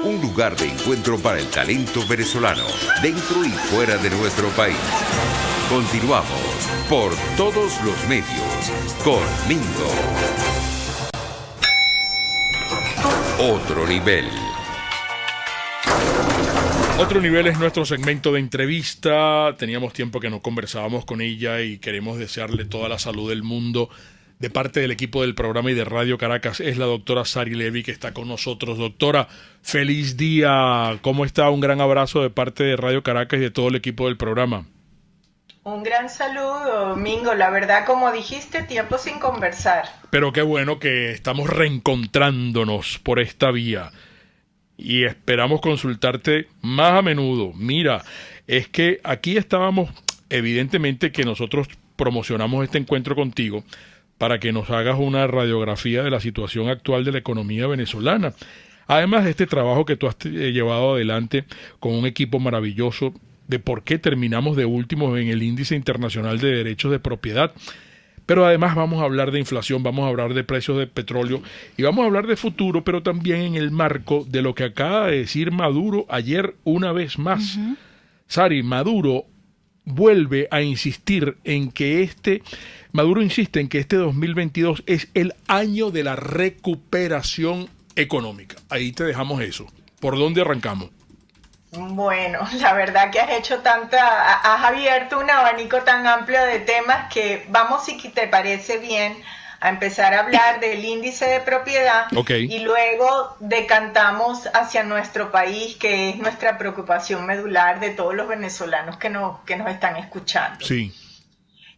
un lugar de encuentro para el talento venezolano, dentro y fuera de nuestro país. Continuamos por todos los medios con Mingo. Otro nivel. Otro nivel es nuestro segmento de entrevista. Teníamos tiempo que no conversábamos con ella y queremos desearle toda la salud del mundo. De parte del equipo del programa y de Radio Caracas es la doctora Sari Levy que está con nosotros. Doctora, feliz día. ¿Cómo está? Un gran abrazo de parte de Radio Caracas y de todo el equipo del programa. Un gran saludo, Mingo. La verdad, como dijiste, tiempo sin conversar. Pero qué bueno que estamos reencontrándonos por esta vía. Y esperamos consultarte más a menudo. Mira, es que aquí estábamos, evidentemente que nosotros promocionamos este encuentro contigo para que nos hagas una radiografía de la situación actual de la economía venezolana. Además de este trabajo que tú has llevado adelante con un equipo maravilloso de por qué terminamos de últimos en el Índice Internacional de Derechos de Propiedad. Pero además vamos a hablar de inflación, vamos a hablar de precios de petróleo y vamos a hablar de futuro, pero también en el marco de lo que acaba de decir Maduro ayer una vez más. Sari, Maduro vuelve a insistir en que Maduro insiste en que este 2022 es el año de la recuperación económica. Ahí te dejamos eso. ¿Por dónde arrancamos? Bueno, la verdad que has abierto un abanico tan amplio de temas que vamos, si te parece bien, a empezar a hablar del índice de propiedad. Okay. Y luego decantamos hacia nuestro país, que es nuestra preocupación medular de todos los venezolanos que nos están escuchando. Sí.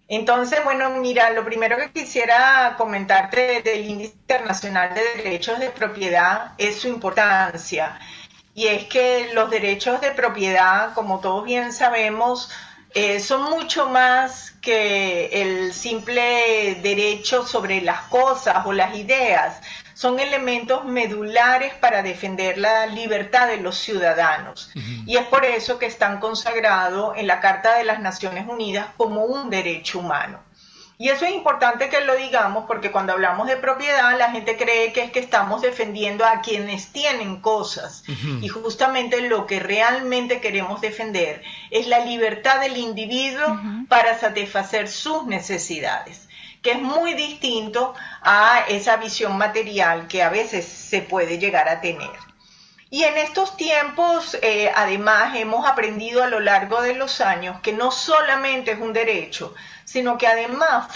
Entonces, bueno, mira, lo primero que quisiera comentarte del Índice Internacional de Derechos de Propiedad es su importancia. Y es que los derechos de propiedad, como todos bien sabemos, son mucho más que el simple derecho sobre las cosas o las ideas. Son elementos medulares para defender la libertad de los ciudadanos. Y es por eso que están consagrados en la Carta de las Naciones Unidas como un derecho humano. Y eso es importante que lo digamos porque cuando hablamos de propiedad la gente cree que es que estamos defendiendo a quienes tienen cosas. Y justamente lo que realmente queremos defender es la libertad del individuo para satisfacer sus necesidades, que es muy distinto a esa visión material que a veces se puede llegar a tener. Y en estos tiempos, además, hemos aprendido a lo largo de los años que no solamente es un derecho, sino que además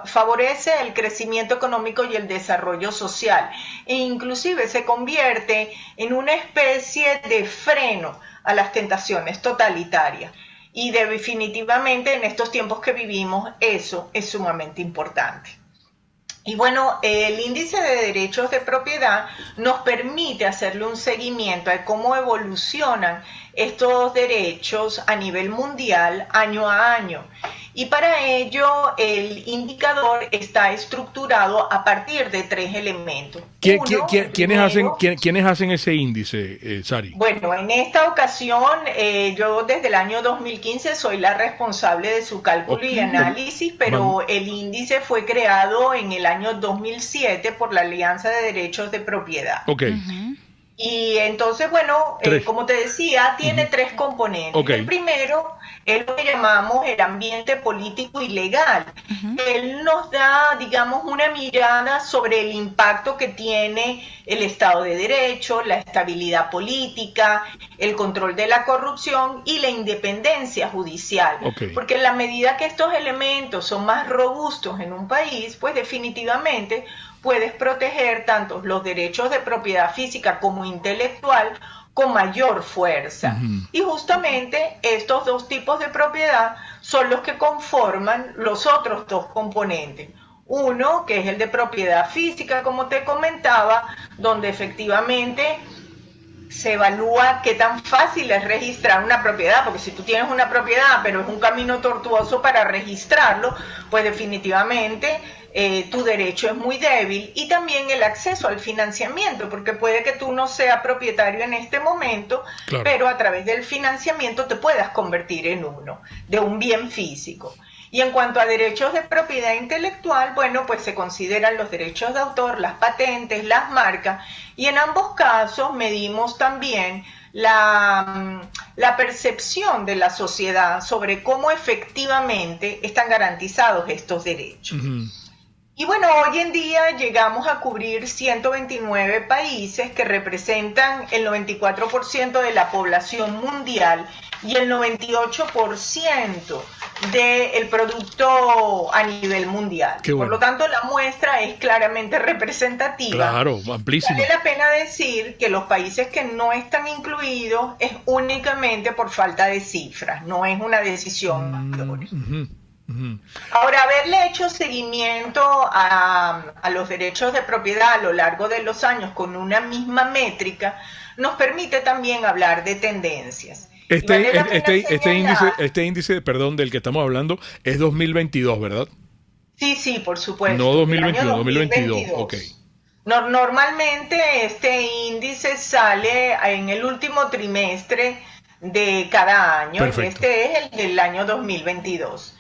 favorece el crecimiento económico y el desarrollo social, e inclusive se convierte en una especie de freno a las tentaciones totalitarias. Y definitivamente en estos tiempos que vivimos eso es sumamente importante. Y bueno, el índice de derechos de propiedad nos permite hacerle un seguimiento a cómo evolucionan estos derechos a nivel mundial año a año. Y para ello el indicador está estructurado a partir de 3 elementos. ¿Quiénes hacen ese índice, Sari? Bueno, en esta ocasión yo desde el año 2015 soy la responsable de su cálculo y análisis, pero el índice fue creado en el año 2007 por la Alianza de Derechos de Propiedad. Y entonces, bueno, como te decía, tiene 3 componentes. El primero es lo que llamamos el ambiente político y legal. Él nos da, digamos, una mirada sobre el impacto que tiene el Estado de Derecho, la estabilidad política, el control de la corrupción y la independencia judicial. Porque en la medida que estos elementos son más robustos en un país, pues definitivamente puedes proteger tanto los derechos de propiedad física como intelectual con mayor fuerza. Y justamente estos 2 tipos de propiedad son los que conforman los otros 2 componentes. Uno, que es el de propiedad física, como te comentaba, donde efectivamente se evalúa qué tan fácil es registrar una propiedad, porque si tú tienes una propiedad, pero es un camino tortuoso para registrarlo, pues definitivamente tu derecho es muy débil. Y también el acceso al financiamiento, porque puede que tú no seas propietario en este momento, pero a través del financiamiento te puedas convertir en uno, de un bien físico. Y en cuanto a derechos de propiedad intelectual, bueno, pues se consideran los derechos de autor, las patentes, las marcas, y en ambos casos medimos también la percepción de la sociedad sobre cómo efectivamente están garantizados estos derechos. Ujú. Y bueno, hoy en día llegamos a cubrir 129 países que representan el 94% de la población mundial y el 98% del producto a nivel mundial. Qué bueno. Por lo tanto, la muestra es claramente representativa. Claro, amplísima. Vale la pena decir que los países que no están incluidos es únicamente por falta de cifras, no es una decisión mayor. Ujú, ujú. Ahora, haberle hecho seguimiento a los derechos de propiedad a lo largo de los años con una misma métrica nos permite también hablar de tendencias. Y vale la pena señalar- Este índice, perdón, del que estamos hablando, es 2022, ¿verdad? Sí, por supuesto. No del año 2021, 2022, ok. Normalmente este índice sale en el último trimestre de cada año. Perfecto. Este es el del año 2022.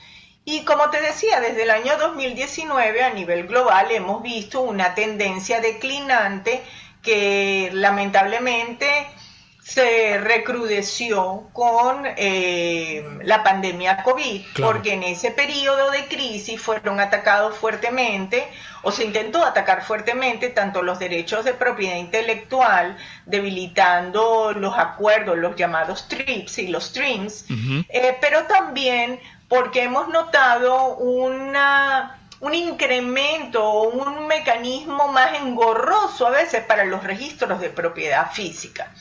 Y como te decía, desde el año 2019 a nivel global hemos visto una tendencia declinante que lamentablemente se recrudeció con la pandemia COVID, Claro. porque en ese periodo de crisis fueron atacados fuertemente, o se intentó atacar fuertemente, tanto los derechos de propiedad intelectual, debilitando los acuerdos, los llamados TRIPS y los TRIMS, Ujú. pero también porque hemos notado un incremento, un mecanismo más engorroso a veces para los registros de propiedad física.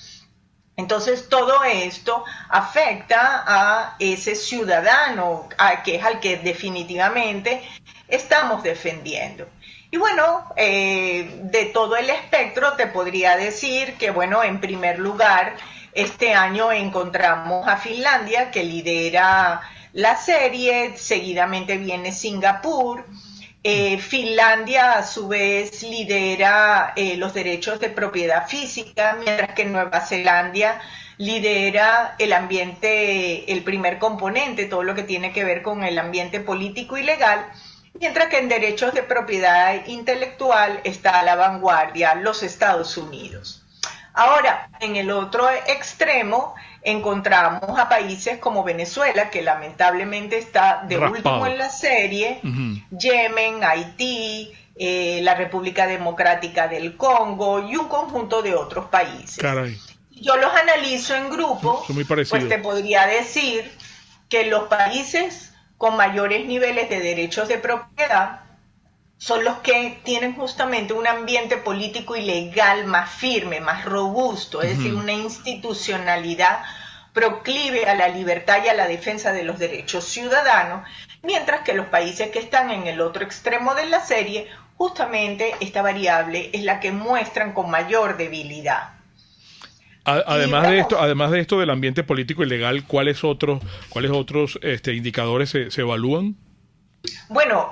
Entonces todo esto afecta a ese ciudadano, que es al que definitivamente estamos defendiendo. Y bueno, de todo el espectro te podría decir que, bueno, en primer lugar, este año encontramos a Finlandia, que lidera la serie, seguidamente viene Singapur. Finlandia a su vez lidera los derechos de propiedad física, mientras que Nueva Zelanda lidera el ambiente, el primer componente, todo lo que tiene que ver con el ambiente político y legal, mientras que en derechos de propiedad intelectual está a la vanguardia los Estados Unidos. Ahora, en el otro extremo encontramos a países como Venezuela, que lamentablemente está de Raspado. último en la serie, Ujú. Yemen, Haití, la República Democrática del Congo y un conjunto de otros países. Caray. Yo los analizo en grupo, Son muy parecidos. pues te podría decir que los países con mayores niveles de derechos de propiedad son los que tienen justamente un ambiente político y legal más firme, más robusto, es decir, una institucionalidad proclive a la libertad y a la defensa de los derechos ciudadanos, mientras que los países que están en el otro extremo de la serie, justamente esta variable es la que muestran con mayor debilidad. Además bueno, de esto del ambiente político y legal, ¿cuáles otros indicadores se evalúan? Bueno,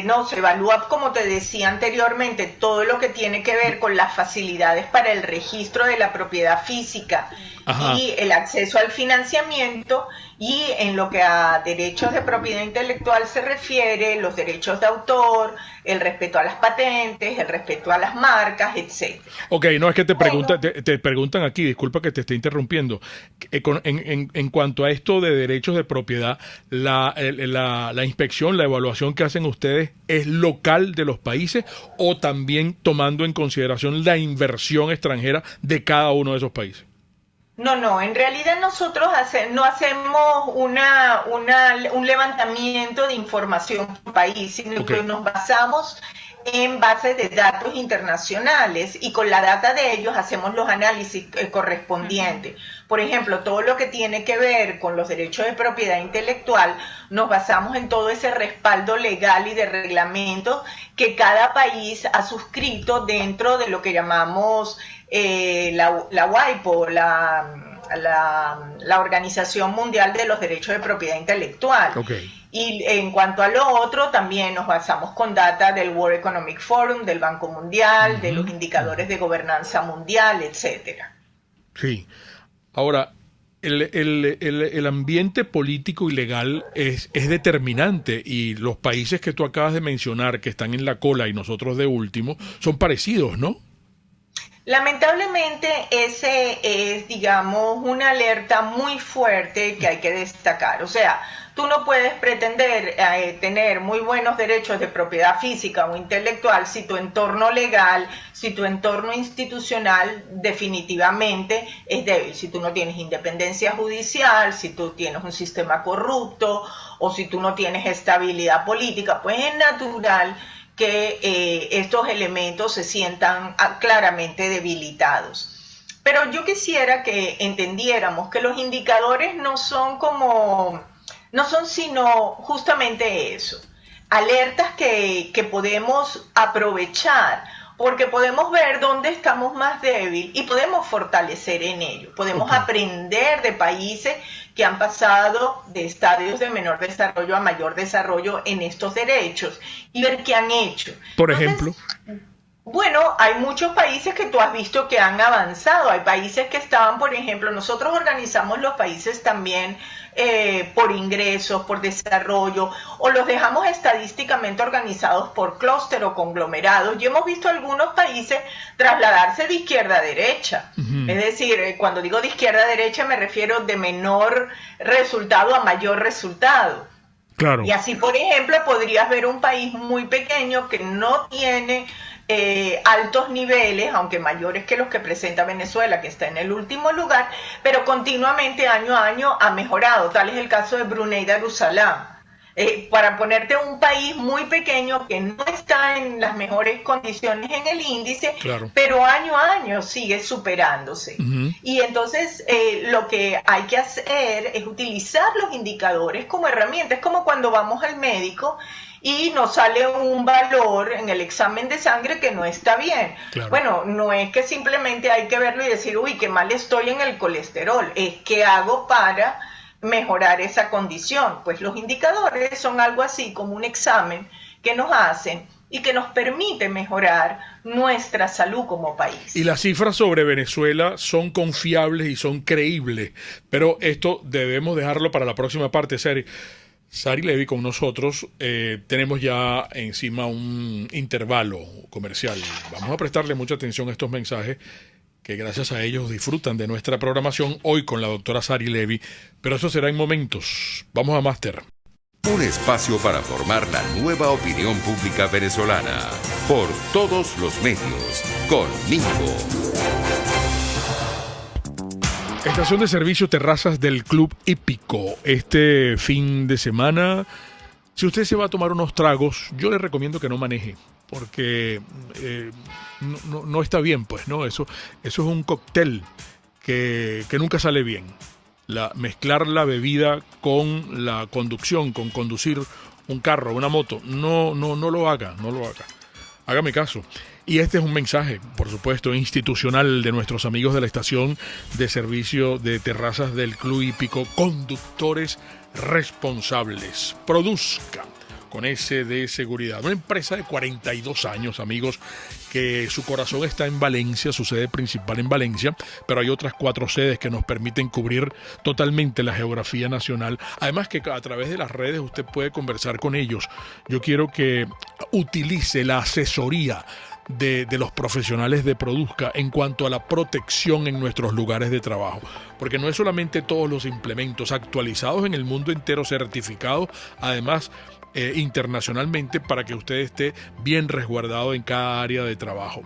no, se evalúa, como te decía anteriormente, todo lo que tiene que ver con las facilidades para el registro de la propiedad física. Ajá. Y el acceso al financiamiento, y en lo que a derechos de propiedad intelectual se refiere, los derechos de autor, el respeto a las patentes, el respeto a las marcas, etc. Ok, no, es que te preguntan aquí, disculpa que te esté interrumpiendo, en cuanto a esto de derechos de propiedad, la inspección, la evaluación que hacen ustedes, ¿es local de los países o también tomando en consideración la inversión extranjera de cada uno de esos países? No, en realidad nosotros no hacemos un levantamiento de información por país, sino que nos basamos en bases de datos internacionales y con la data de ellos hacemos los análisis correspondientes. Por ejemplo, todo lo que tiene que ver con los derechos de propiedad intelectual, nos basamos en todo ese respaldo legal y de reglamentos que cada país ha suscrito dentro de lo que llamamos la WIPO, la Organización Mundial de los Derechos de Propiedad Intelectual. Okay. Y en cuanto a lo otro, también nos basamos con data del World Economic Forum, del Banco Mundial, de los indicadores de gobernanza mundial, etcétera. Sí. Ahora, el ambiente político y legal es determinante, y los países que tú acabas de mencionar, que están en la cola y nosotros de último, son parecidos, ¿no? Lamentablemente ese es, digamos, una alerta muy fuerte que hay que destacar. O sea, tú no puedes pretender tener muy buenos derechos de propiedad física o intelectual si tu entorno legal, si tu entorno institucional definitivamente es débil. Si tú no tienes independencia judicial, si tú tienes un sistema corrupto o si tú no tienes estabilidad política, pues es natural que estos elementos se sientan claramente debilitados. Pero yo quisiera que entendiéramos que los indicadores no son sino justamente eso, alertas que podemos aprovechar, porque podemos ver dónde estamos más débiles y podemos fortalecer en ello. Podemos aprender de países que han pasado de estadios de menor desarrollo a mayor desarrollo en estos derechos y ver qué han hecho. Por ejemplo. Bueno, hay muchos países que tú has visto que han avanzado. Hay países que estaban, por ejemplo, nosotros organizamos los países también por ingresos, por desarrollo, o los dejamos estadísticamente organizados por clúster o conglomerados. Y hemos visto algunos países trasladarse de izquierda a derecha. Es decir, cuando digo de izquierda a derecha me refiero de menor resultado a mayor resultado. Claro. Y así, por ejemplo, podrías ver un país muy pequeño que no tiene altos niveles, aunque mayores que los que presenta Venezuela, que está en el último lugar, pero continuamente año a año ha mejorado. Tal es el caso de Brunei Darussalam. Para ponerte un país muy pequeño que no está en las mejores condiciones en el índice, claro, pero año a año sigue superándose. Y entonces lo que hay que hacer es utilizar los indicadores como herramientas. Es como cuando vamos al médico y nos sale un valor en el examen de sangre que no está bien. Claro. Bueno, no es que simplemente hay que verlo y decir, uy, qué mal estoy en el colesterol. Es qué hago para mejorar esa condición. Pues los indicadores son algo así como un examen que nos hacen y que nos permite mejorar nuestra salud como país. Y las cifras sobre Venezuela son confiables y son creíbles, pero esto debemos dejarlo para la próxima parte, Sari Levy con nosotros. Tenemos ya encima un intervalo comercial. Vamos a prestarle mucha atención a estos mensajes que gracias a ellos disfrutan de nuestra programación hoy con la doctora Sari Levy, pero eso será en momentos. Vamos a Máster. Un espacio para formar la nueva opinión pública venezolana por todos los medios con Mingo. Estación de servicio Terrazas del Club Hípico. Este fin de semana, si usted se va a tomar unos tragos, yo le recomiendo que no maneje, porque no está bien, pues, ¿no? Eso es un cóctel que nunca sale bien. Mezclar la bebida con la conducción, con conducir un carro, una moto, no lo haga. Hágame caso. Y este es un mensaje, por supuesto, institucional de nuestros amigos de la estación de servicio de Terrazas del Club Hípico, conductores responsables. Produzca, con S de seguridad. Una empresa de 42 años, amigos, que su corazón está en Valencia, su sede principal en Valencia, pero hay otras 4 sedes que nos permiten cubrir totalmente la geografía nacional. Además que a través de las redes usted puede conversar con ellos. Yo quiero que utilice la asesoría de los profesionales de Produzca en cuanto a la protección en nuestros lugares de trabajo, porque no es solamente todos los implementos actualizados en el mundo entero, certificados además internacionalmente, para que usted esté bien resguardado en cada área de trabajo,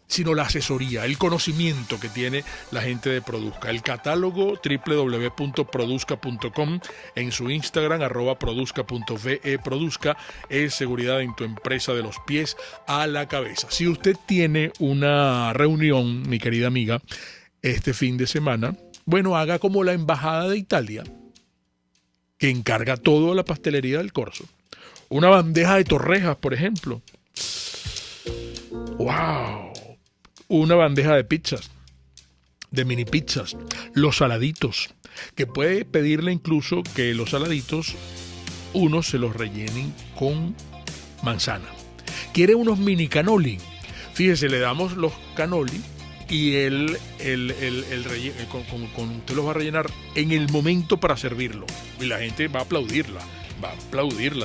sino la asesoría, el conocimiento que tiene la gente de Produzca. El catálogo www.produzca.com, en su Instagram @produzca.ve. Produzca es seguridad en tu empresa de los pies a la cabeza. Si usted tiene una reunión, mi querida amiga, este fin de semana, bueno, haga como la Embajada de Italia, que encarga todo la pastelería del Corso. Una bandeja de torrejas, por ejemplo. ¡Wow! Una bandeja de pizzas, de mini pizzas, los saladitos, que puede pedirle incluso que los saladitos uno se los rellenen con manzana. ¿Quiere unos mini cannoli? Fíjese, le damos los cannoli y usted los va a rellenar en el momento para servirlo. Y la gente va a aplaudirla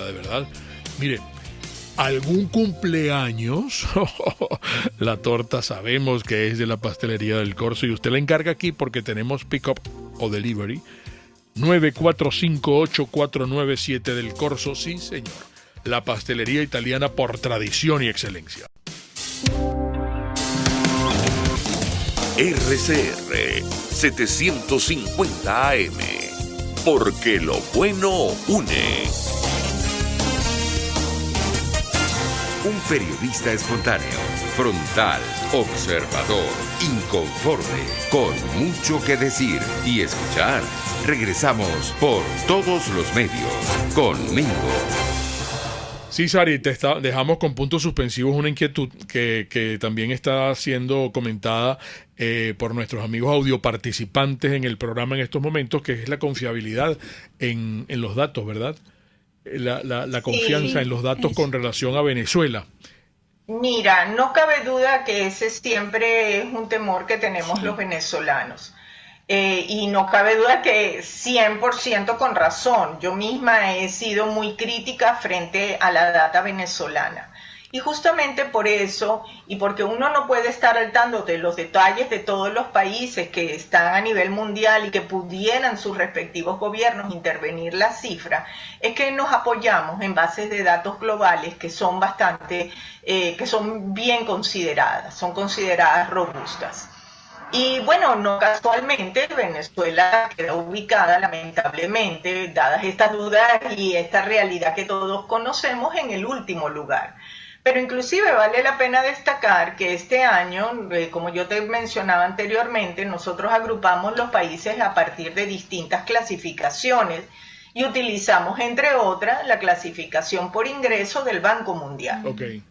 de verdad. Mire, algún cumpleaños, la torta sabemos que es de la pastelería del Corso y usted la encarga aquí porque tenemos pick-up o delivery 9458497 del Corso, sí señor, la pastelería italiana por tradición y excelencia. RCR 750 AM, porque lo bueno une. Un periodista espontáneo, frontal, observador, inconforme, con mucho que decir y escuchar. Regresamos por todos los medios con Mingo. Sí, Sari, dejamos con puntos suspensivos una inquietud que también está siendo comentada por nuestros amigos audioparticipantes en el programa en estos momentos, que es la confiabilidad en los datos, ¿verdad? La confianza en los datos con relación a Venezuela. Mira, no cabe duda que ese siempre es un temor que tenemos los venezolanos. Y no cabe duda que 100% con razón. Yo misma he sido muy crítica frente a la data venezolana. Y justamente por eso, y porque uno no puede estar al tanto de los detalles de todos los países que están a nivel mundial y que pudieran sus respectivos gobiernos intervenir la cifra, es que nos apoyamos en bases de datos globales que son que son bien consideradas, son consideradas robustas. Y bueno, no casualmente Venezuela queda ubicada, lamentablemente, dadas estas dudas y esta realidad que todos conocemos, en el último lugar. Pero inclusive vale la pena destacar que este año, como yo te mencionaba anteriormente, nosotros agrupamos los países a partir de distintas clasificaciones y utilizamos, entre otras, la clasificación por ingreso del Banco Mundial. Okay.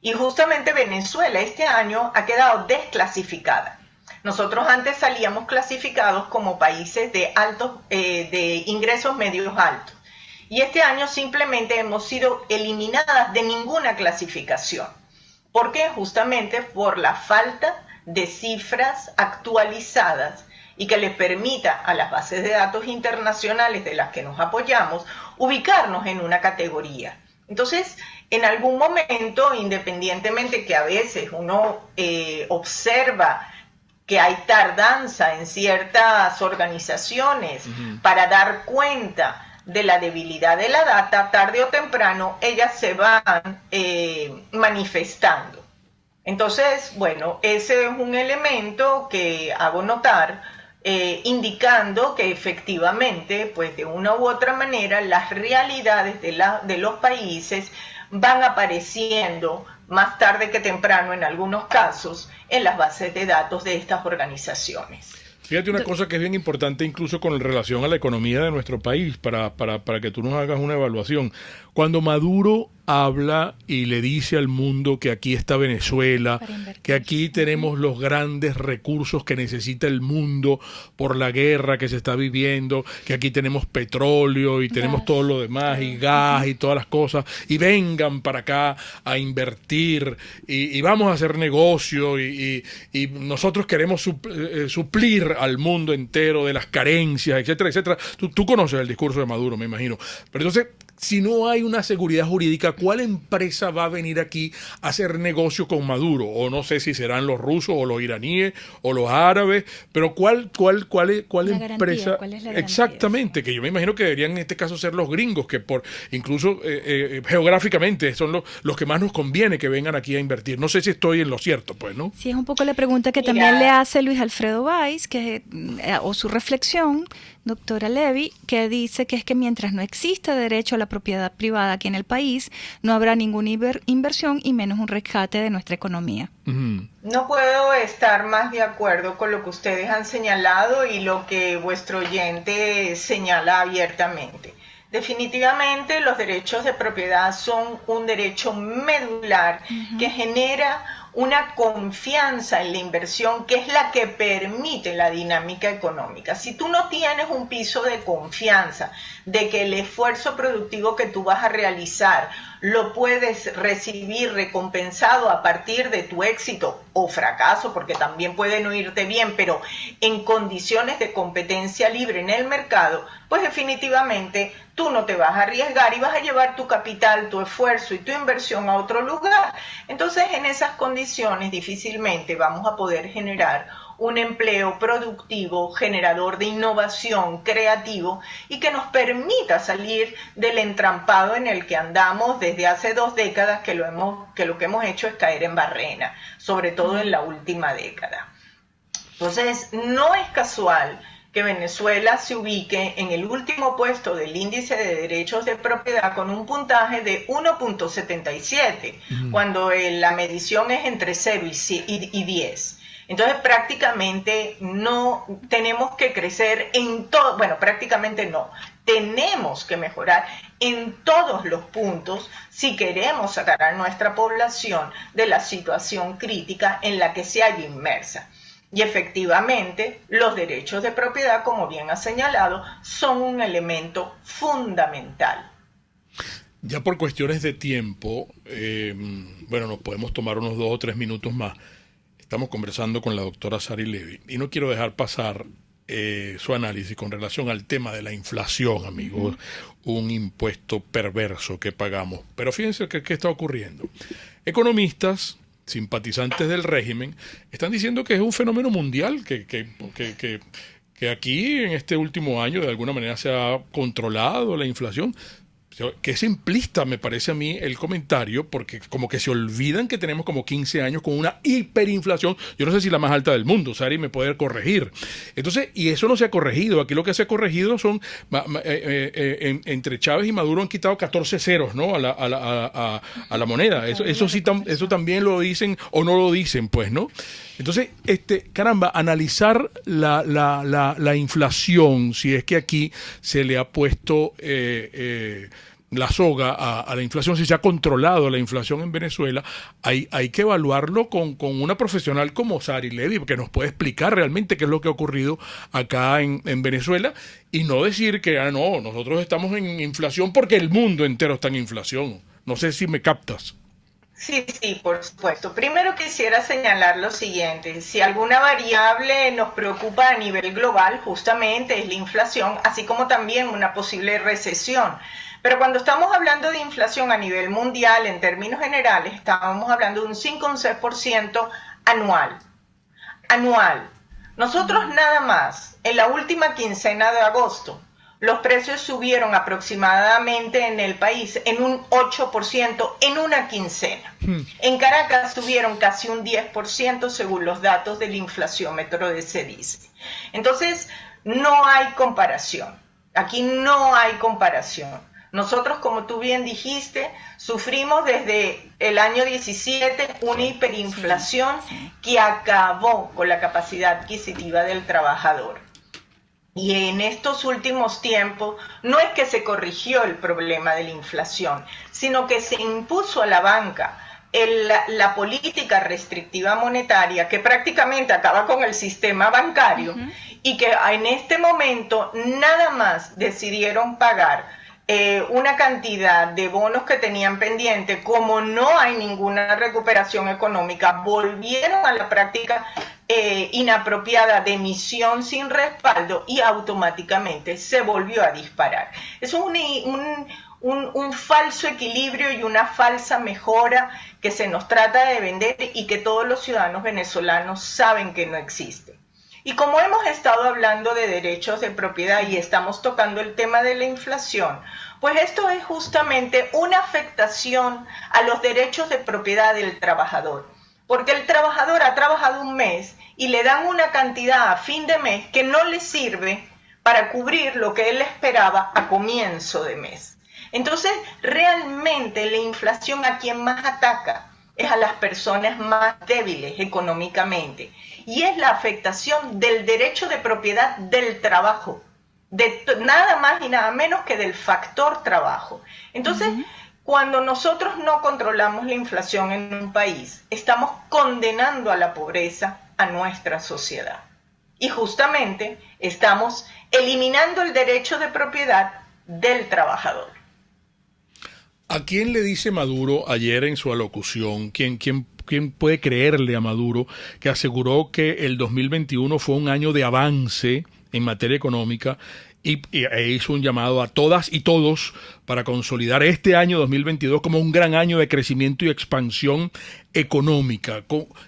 Y justamente Venezuela este año ha quedado desclasificada. Nosotros antes salíamos clasificados como países de ingresos medios altos. Y este año simplemente hemos sido eliminadas de ninguna clasificación. ¿Por qué? Justamente por la falta de cifras actualizadas y que les permita a las bases de datos internacionales de las que nos apoyamos ubicarnos en una categoría. Entonces, en algún momento, independientemente que a veces uno observa que hay tardanza en ciertas organizaciones para dar cuenta de la debilidad de la data, tarde o temprano ellas se van manifestando. Entonces, bueno, ese es un elemento que hago notar, indicando que efectivamente, pues de una u otra manera, las realidades de los países van apareciendo más tarde que temprano, en algunos casos, en las bases de datos de estas organizaciones. Fíjate una cosa que es bien importante incluso con relación a la economía de nuestro país, para que tú nos hagas una evaluación. Cuando Maduro habla y le dice al mundo que aquí está Venezuela, que aquí tenemos los grandes recursos que necesita el mundo por la guerra que se está viviendo, que aquí tenemos petróleo y tenemos todo lo demás, y gas y todas las cosas, y vengan para acá a invertir y vamos a hacer negocio y nosotros queremos suplir al mundo entero de las carencias, etcétera, etcétera. Tú conoces el discurso de Maduro, me imagino. Pero entonces, si no hay una seguridad jurídica, ¿cuál empresa va a venir aquí a hacer negocio con Maduro? O no sé si serán los rusos o los iraníes o los árabes, pero ¿cuál empresa? ¿Cuál es la garantía? Exactamente, que yo me imagino que deberían en este caso ser los gringos, que por incluso geográficamente son los que más nos conviene que vengan aquí a invertir. No sé si estoy en lo cierto, pues, ¿no? Sí, es un poco la pregunta que también le hace Luis Alfredo Valls, o su reflexión, doctora Levy, que dice que es que mientras no exista derecho a la propiedad privada aquí en el país, no habrá ninguna inversión y menos un rescate de nuestra economía. No puedo estar más de acuerdo con lo que ustedes han señalado y lo que vuestro oyente señala abiertamente. Definitivamente los derechos de propiedad son un derecho medular que genera una confianza en la inversión, que es la que permite la dinámica económica. Si tú no tienes un piso de confianza de que el esfuerzo productivo que tú vas a realizar lo puedes recibir recompensado a partir de tu éxito o fracaso, porque también puede no irte bien, pero en condiciones de competencia libre en el mercado, pues definitivamente tú no te vas a arriesgar y vas a llevar tu capital, tu esfuerzo y tu inversión a otro lugar. Entonces, en esas condiciones difícilmente vamos a poder generar un empleo productivo, generador de innovación, creativo y que nos permita salir del entrampado en el que andamos desde hace 2 décadas, que lo que hemos hecho es caer en barrena, sobre todo en la última década. Entonces, no es casual que Venezuela se ubique en el último puesto del índice de derechos de propiedad con un puntaje de 1.77, cuando la medición es entre 0 y 10. Entonces prácticamente no tenemos que crecer en todo, bueno, prácticamente no, tenemos que mejorar en todos los puntos si queremos sacar a nuestra población de la situación crítica en la que se halla inmersa. Y efectivamente, los derechos de propiedad, como bien ha señalado, son un elemento fundamental. Ya por cuestiones de tiempo, bueno, nos podemos tomar unos 2 o 3 minutos más. Estamos conversando con la doctora Sari Levy y no quiero dejar pasar su análisis con relación al tema de la inflación, amigos, un impuesto perverso que pagamos. Pero fíjense qué está ocurriendo. Economistas, simpatizantes del régimen, están diciendo que es un fenómeno mundial, que aquí en este último año de alguna manera se ha controlado la inflación. Que simplista me parece a mí el comentario, porque como que se olvidan que tenemos como 15 años con una hiperinflación, yo no sé si la más alta del mundo, Sari me puede corregir. Entonces, y eso no se ha corregido, aquí lo que se ha corregido son, entre Chávez y Maduro han quitado 14 ceros, ¿no? a la moneda, eso sí, eso también lo dicen o no lo dicen, pues, ¿no? Entonces, caramba, analizar la inflación, si es que aquí se le ha puesto la soga a la inflación, si se ha controlado la inflación en Venezuela, hay que evaluarlo con una profesional como Sari Levy, que nos puede explicar realmente qué es lo que ha ocurrido acá en Venezuela, y no decir que, no, nosotros estamos en inflación porque el mundo entero está en inflación. No sé si me captas. Sí, por supuesto. Primero quisiera señalar lo siguiente: si alguna variable nos preocupa a nivel global, justamente es la inflación, así como también una posible recesión. Pero cuando estamos hablando de inflación a nivel mundial, en términos generales, estamos hablando de un 5 o un 6% anual. Nosotros nada más, en la última quincena de agosto, los precios subieron aproximadamente en el país en un 8% en una quincena. En Caracas subieron casi un 10% según los datos del inflaciómetro de CEDICE. Entonces, no hay comparación. Aquí no hay comparación. Nosotros, como tú bien dijiste, sufrimos desde el año 17 una hiperinflación que acabó con la capacidad adquisitiva del trabajador. Y en estos últimos tiempos no es que se corrigió el problema de la inflación, sino que se impuso a la banca la política restrictiva monetaria que prácticamente acaba con el sistema bancario y que en este momento nada más decidieron pagar una cantidad de bonos que tenían pendiente. Como no hay ninguna recuperación económica, volvieron a la práctica inapropiada de emisión sin respaldo y automáticamente se volvió a disparar. Es un falso equilibrio y una falsa mejora que se nos trata de vender y que todos los ciudadanos venezolanos saben que no existe. Y como hemos estado hablando de derechos de propiedad y estamos tocando el tema de la inflación, pues esto es justamente una afectación a los derechos de propiedad del trabajador. Porque el trabajador ha trabajado un mes y le dan una cantidad a fin de mes que no le sirve para cubrir lo que él esperaba a comienzo de mes. Entonces, realmente la inflación a quien más ataca es a las personas más débiles económicamente. Y es la afectación del derecho de propiedad del trabajo, de nada más y nada menos que del factor trabajo. Entonces, cuando nosotros no controlamos la inflación en un país, estamos condenando a la pobreza a nuestra sociedad. Y justamente estamos eliminando el derecho de propiedad del trabajador. ¿A quién le dice Maduro ayer en su alocución? quién puede creerle a Maduro, que aseguró que el 2021 fue un año de avance en materia económica e hizo un llamado a todas y todos para consolidar este año 2022 como un gran año de crecimiento y expansión económica?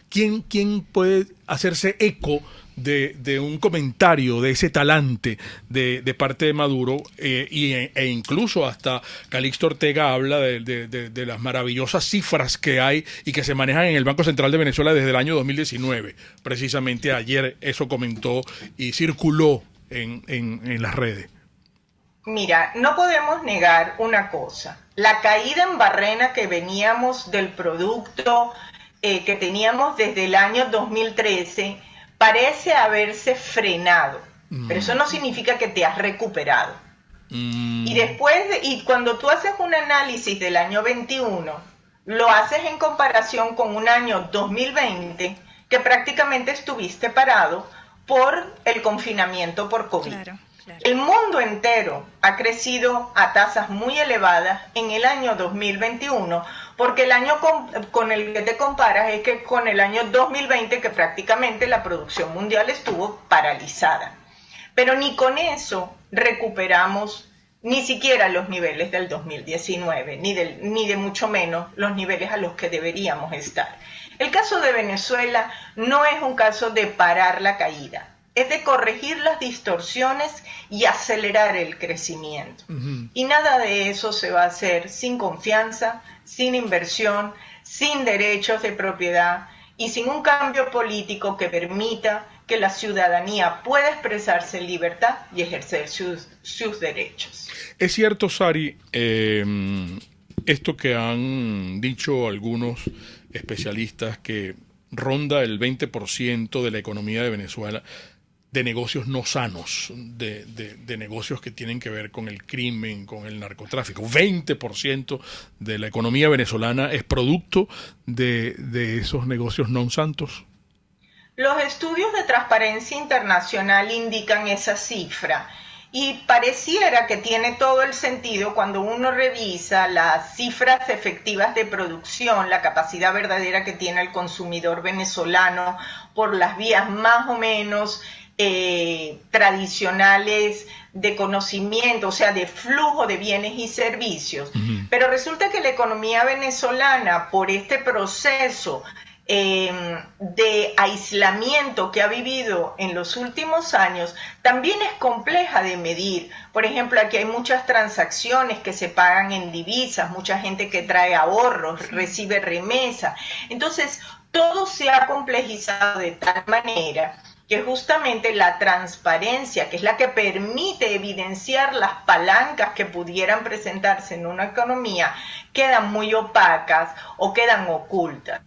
¿Quién puede hacerse eco de un comentario, de ese talante de parte de Maduro? E incluso hasta Calixto Ortega habla de las maravillosas cifras que hay y que se manejan en el Banco Central de Venezuela desde el año 2019. Precisamente ayer eso comentó y circuló en las redes. Mira, no podemos negar una cosa. La caída en Barrena que veníamos del producto que teníamos desde el año 2013 parece haberse frenado, pero eso no significa que te has recuperado. Y cuando tú haces un análisis del año 21, lo haces en comparación con un año 2020 que prácticamente estuviste parado por el confinamiento por COVID. Claro. El mundo entero ha crecido a tasas muy elevadas en el año 2021, porque el año con el que te comparas es que con el año 2020, que prácticamente la producción mundial estuvo paralizada. Pero ni con eso recuperamos ni siquiera los niveles del 2019, ni de mucho menos los niveles a los que deberíamos estar. El caso de Venezuela no es un caso de parar la caída, es de corregir las distorsiones y acelerar el crecimiento. Y nada de eso se va a hacer sin confianza, sin inversión, sin derechos de propiedad y sin un cambio político que permita que la ciudadanía pueda expresarse en libertad y ejercer sus derechos. Es cierto, Sari, esto que han dicho algunos especialistas, que ronda el 20% de la economía de Venezuela de negocios no sanos, de negocios que tienen que ver con el crimen, con el narcotráfico. 20% de la economía venezolana es producto de esos negocios no santos. Los estudios de Transparencia Internacional indican esa cifra y pareciera que tiene todo el sentido cuando uno revisa las cifras efectivas de producción, la capacidad verdadera que tiene el consumidor venezolano por las vías más o menos tradicionales de conocimiento, o sea, de flujo de bienes y servicios. Pero resulta que la economía venezolana, por este proceso de aislamiento que ha vivido en los últimos años, también es compleja de medir. Por ejemplo, aquí hay muchas transacciones que se pagan en divisas, mucha gente que trae ahorros, recibe remesa. Entonces, todo se ha complejizado de tal manera que justamente la transparencia, que es la que permite evidenciar las palancas que pudieran presentarse en una economía, quedan muy opacas o quedan ocultas.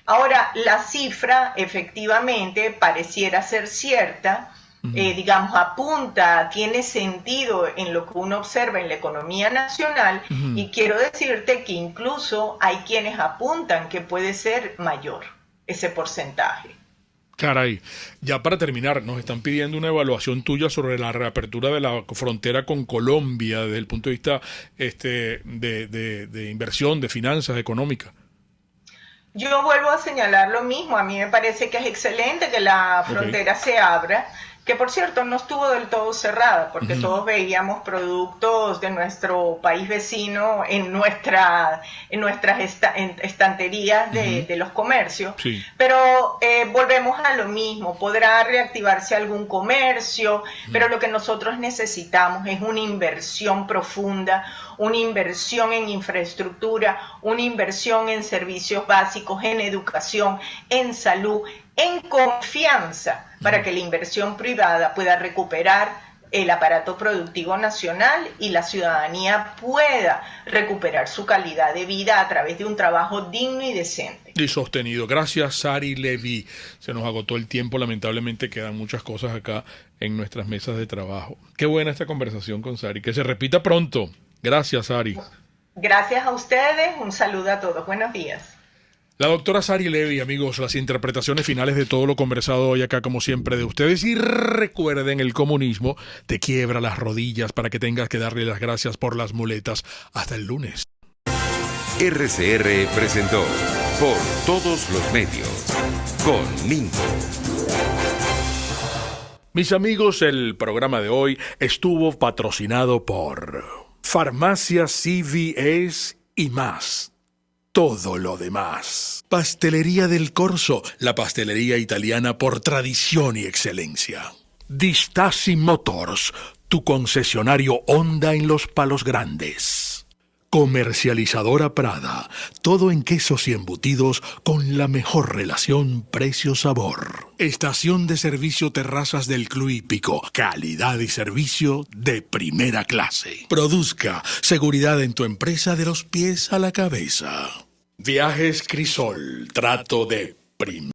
Ahora, la cifra efectivamente pareciera ser cierta, digamos, apunta, tiene sentido en lo que uno observa en la economía nacional, y quiero decirte que incluso hay quienes apuntan que puede ser mayor ese porcentaje. Caray, ya para terminar, nos están pidiendo una evaluación tuya sobre la reapertura de la frontera con Colombia desde el punto de vista de inversión, de finanzas, económicas. Yo vuelvo a señalar lo mismo. A mí me parece que es excelente que la frontera se abra, que por cierto no estuvo del todo cerrada, porque todos veíamos productos de nuestro país vecino en nuestras estanterías de los comercios. Sí. Pero volvemos a lo mismo, podrá reactivarse algún comercio, pero lo que nosotros necesitamos es una inversión profunda, una inversión en infraestructura, una inversión en servicios básicos, en educación, en salud, en confianza, para que la inversión privada pueda recuperar el aparato productivo nacional y la ciudadanía pueda recuperar su calidad de vida a través de un trabajo digno y decente. Y sostenido. Gracias, Sari Levy. Se nos agotó el tiempo, lamentablemente quedan muchas cosas acá en nuestras mesas de trabajo. Qué buena esta conversación con Sari, que se repita pronto. Gracias, Sari. Gracias a ustedes, un saludo a todos. Buenos días. La doctora Sari Levy, amigos, las interpretaciones finales de todo lo conversado hoy acá, como siempre, de ustedes. Y recuerden, el comunismo te quiebra las rodillas para que tengas que darle las gracias por las muletas. Hasta el lunes. RCR presentó Por Todos los Medios con Mingo. Mis amigos, el programa de hoy estuvo patrocinado por Farmacia CVS y más. Todo lo demás. Pastelería del Corso, la pastelería italiana por tradición y excelencia. Distasi Motors, tu concesionario Honda en Los Palos Grandes. Comercializadora Prada, todo en quesos y embutidos con la mejor relación precio-sabor. Estación de servicio Terrazas del Club Hípico, calidad y servicio de primera clase. Produzca seguridad en tu empresa de los pies a la cabeza. Viajes Crisol, trato de primera.